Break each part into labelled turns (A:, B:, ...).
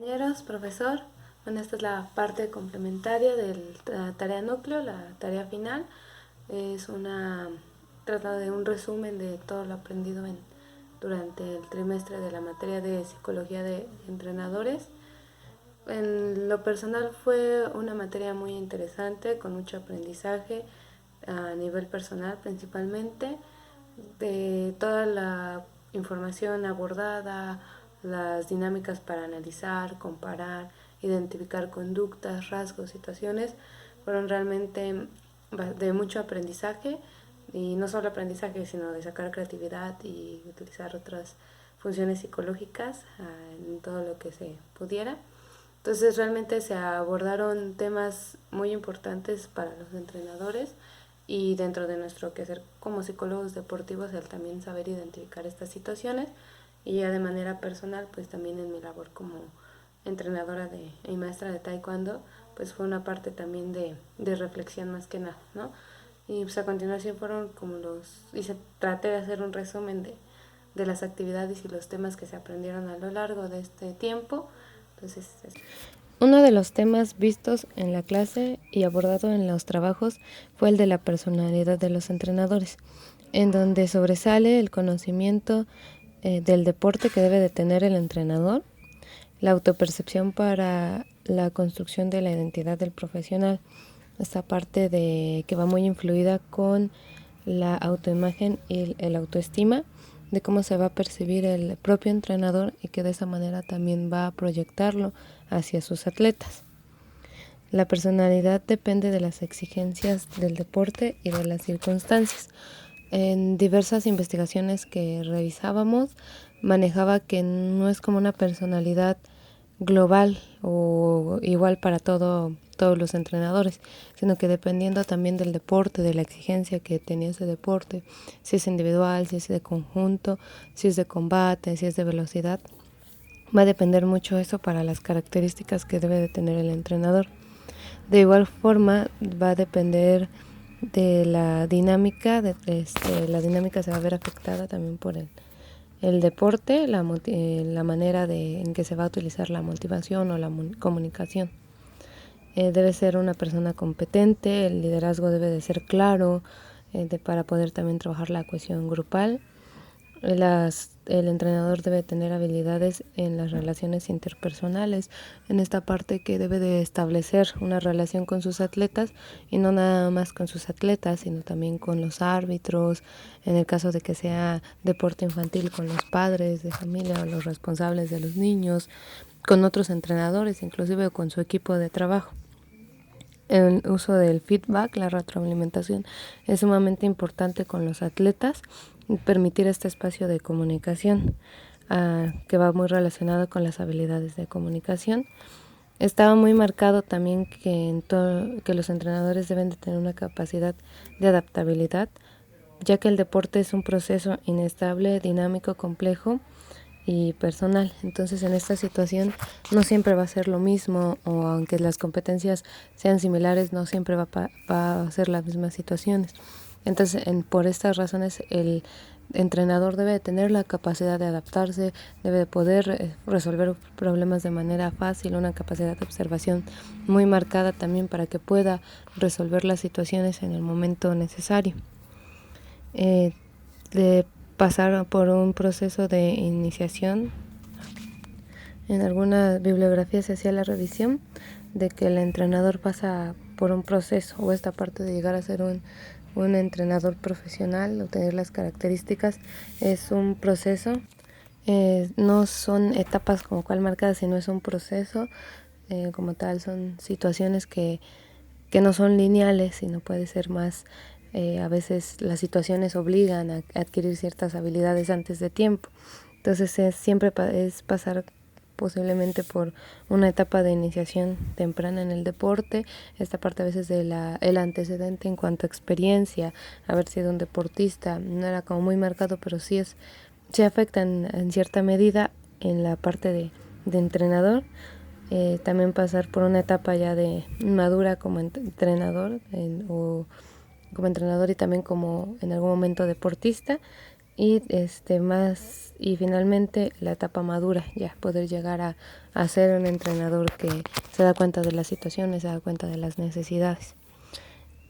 A: Compañeros, profesor, bueno, esta es la parte complementaria de la tarea núcleo, la tarea final. Trata de un resumen de todo lo aprendido durante el trimestre de la materia de psicología de entrenadores. En lo personal fue una materia muy interesante, con mucho aprendizaje a nivel personal principalmente, de toda la información abordada, las dinámicas para analizar, comparar, identificar conductas, rasgos, situaciones, fueron realmente de mucho aprendizaje, y no solo aprendizaje, sino de sacar creatividad y utilizar otras funciones psicológicas en todo lo que se pudiera. Entonces realmente se abordaron temas muy importantes para los entrenadores, y dentro de nuestro quehacer como psicólogos deportivos el también saber identificar estas situaciones, y ya de manera personal pues también en mi labor como entrenadora y maestra de taekwondo pues fue una parte también de reflexión más que nada, ¿no? Y pues a continuación fueron como traté de hacer un resumen de las actividades y los temas que se aprendieron a lo largo de este tiempo. Entonces, uno de los temas vistos en la clase y abordado en los trabajos fue el de la personalidad de los entrenadores, en donde sobresale el conocimiento del deporte que debe de tener el entrenador, la autopercepción para la construcción de la identidad del profesional, esta parte de que va muy influida con la autoimagen y el autoestima, de cómo se va a percibir el propio entrenador y que de esa manera también va a proyectarlo hacia sus atletas. La personalidad depende de las exigencias del deporte y de las circunstancias. En diversas investigaciones que revisábamos, manejaba que no es como una personalidad global o igual para todos los entrenadores, sino que dependiendo también del deporte, de la exigencia que tenía ese deporte, si es individual, si es de conjunto, si es de combate, si es de velocidad, va a depender mucho eso para las características que debe de tener el entrenador. De igual forma va a depender de la dinámica, la dinámica se va a ver afectada también por el deporte, la manera en que se va a utilizar la motivación o la comunicación. Debe ser una persona competente, el liderazgo debe de ser claro, para poder también trabajar la cohesión grupal. El entrenador debe tener habilidades en las relaciones interpersonales, en esta parte que debe de establecer una relación con sus atletas, y no nada más con sus atletas, sino también con los árbitros, en el caso de que sea deporte infantil, con los padres de familia o los responsables de los niños, con otros entrenadores, inclusive con su equipo de trabajo. El uso del feedback, la retroalimentación, es sumamente importante con los atletas, permitir este espacio de comunicación, que va muy relacionado con las habilidades de comunicación. Estaba muy marcado también que los entrenadores deben de tener una capacidad de adaptabilidad, ya que el deporte es un proceso inestable, dinámico, complejo y personal. Entonces en esta situación no siempre va a ser lo mismo, o aunque las competencias sean similares, no siempre va a ser las mismas situaciones. Entonces por estas razones el entrenador debe de tener la capacidad de adaptarse, debe de poder resolver problemas de manera fácil, una capacidad de observación muy marcada también para que pueda resolver las situaciones en el momento necesario. De pasar por un proceso de iniciación. En alguna bibliografía se hacía la revisión de que el entrenador pasa por un proceso, o esta parte de llegar a ser un entrenador profesional o tener las características, es un proceso. No son etapas como cual marcadas, sino es un proceso como tal. Son situaciones que no son lineales, sino puede ser más, a veces las situaciones obligan a adquirir ciertas habilidades antes de tiempo. Entonces siempre es pasar posiblemente por una etapa de iniciación temprana en el deporte, esta parte a veces del el antecedente en cuanto a experiencia, haber sido un deportista, no era como muy marcado, pero sí afecta en cierta medida en la parte de entrenador. También pasar por una etapa ya de madura como entrenador, o como entrenador y también como en algún momento deportista, y finalmente la etapa madura, ya poder llegar a ser un entrenador que se da cuenta de las situaciones, se da cuenta de las necesidades.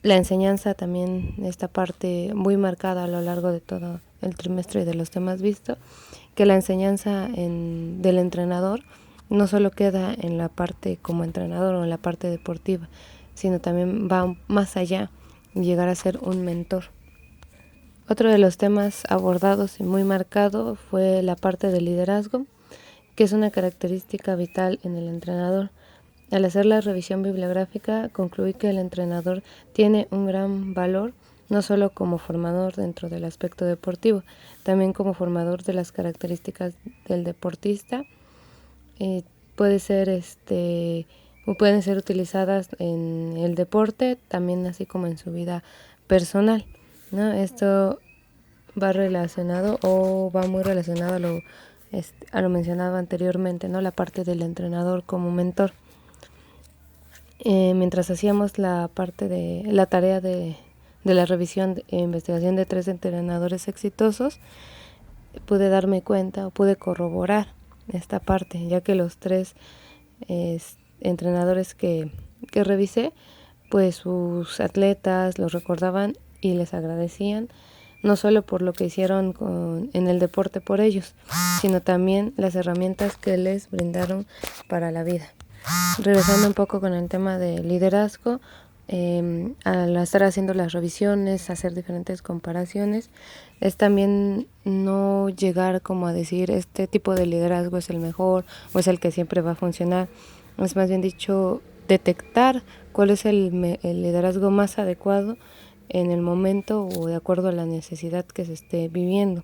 A: La enseñanza también, esta parte muy marcada a lo largo de todo el trimestre y de los temas vistos, que la enseñanza del entrenador no solo queda en la parte como entrenador o en la parte deportiva, sino también va más allá y llegar a ser un mentor. Otro de los temas abordados y muy marcado fue la parte del liderazgo, que es una característica vital en el entrenador. Al hacer la revisión bibliográfica, concluí que el entrenador tiene un gran valor, no solo como formador dentro del aspecto deportivo, también como formador de las características del deportista. Puede ser pueden ser utilizadas en el deporte, también así como en su vida personal, ¿no? Esto va relacionado o va muy relacionado a lo mencionado anteriormente, ¿no? La parte del entrenador como mentor. Mientras hacíamos la tarea de la revisión e investigación de 3 entrenadores exitosos, pude darme cuenta o pude corroborar esta parte, ya que los 3 entrenadores que revisé, pues sus atletas los recordaban y les agradecían, no solo por lo que hicieron en el deporte por ellos, sino también las herramientas que les brindaron para la vida. Regresando un poco con el tema de liderazgo, al estar haciendo las revisiones, hacer diferentes comparaciones, es también no llegar como a decir este tipo de liderazgo es el mejor o es el que siempre va a funcionar. Es más bien dicho detectar cuál es el liderazgo más adecuado en el momento o de acuerdo a la necesidad que se esté viviendo.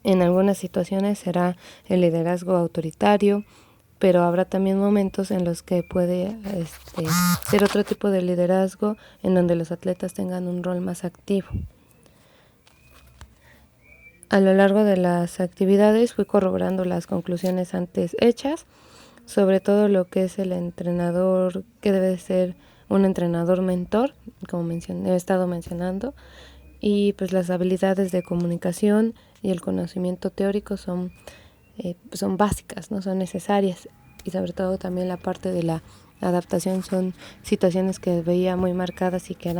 A: En algunas situaciones será el liderazgo autoritario, pero habrá también momentos en los que puede ser otro tipo de liderazgo en donde los atletas tengan un rol más activo. A lo largo de las actividades fui corroborando las conclusiones antes hechas, sobre todo lo que es el entrenador, que debe ser un entrenador mentor, como he estado mencionando, y pues las habilidades de comunicación y el conocimiento teórico son básicas, no son necesarias, y sobre todo también la parte de la adaptación son situaciones que veía muy marcadas y que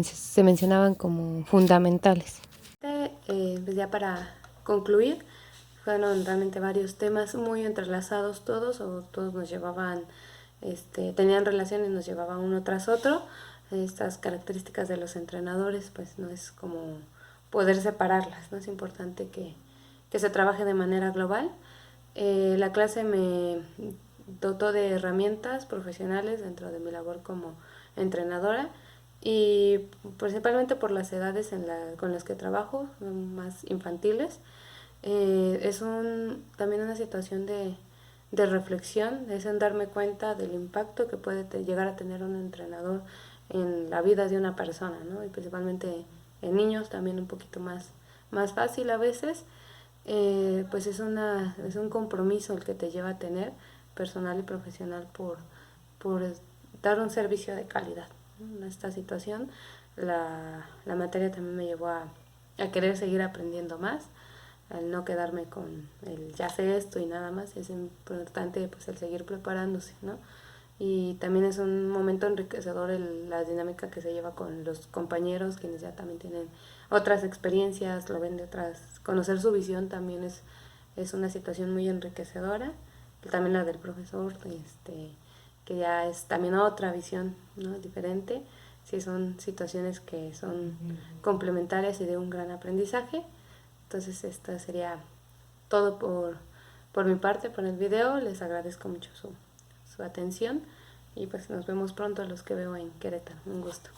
A: se mencionaban como fundamentales. Pues ya para concluir, fueron realmente varios temas muy entrelazados todos, o todos nos llevaban, tenían relación y nos llevaban uno tras otro. Estas características de los entrenadores, pues no es como poder separarlas, ¿no? Es importante que se trabaje de manera global. La clase me dotó de herramientas profesionales dentro de mi labor como entrenadora, y principalmente por las edades con las que trabajo, más infantiles. Es también una situación de reflexión, es en darme cuenta del impacto que puede llegar a tener un entrenador en la vida de una persona, ¿no? Y principalmente en niños también un poquito más fácil a veces. Pues es un compromiso el que te lleva a tener personal y profesional por dar un servicio de calidad, ¿no? En esta situación la materia también me llevó a querer seguir aprendiendo más, al no quedarme con el ya sé esto y nada más. Es importante pues el seguir preparándose, ¿no? Y también es un momento enriquecedor la dinámica que se lleva con los compañeros, quienes ya también tienen otras experiencias, lo ven de otras, conocer su visión también es una situación muy enriquecedora. También la del profesor, que ya es también otra visión, ¿no? Diferente. Sí, son situaciones que son complementarias y de un gran aprendizaje. Entonces esto sería todo por mi parte, por el video. Les agradezco mucho su atención y pues nos vemos pronto a los que veo en Querétaro. Un gusto.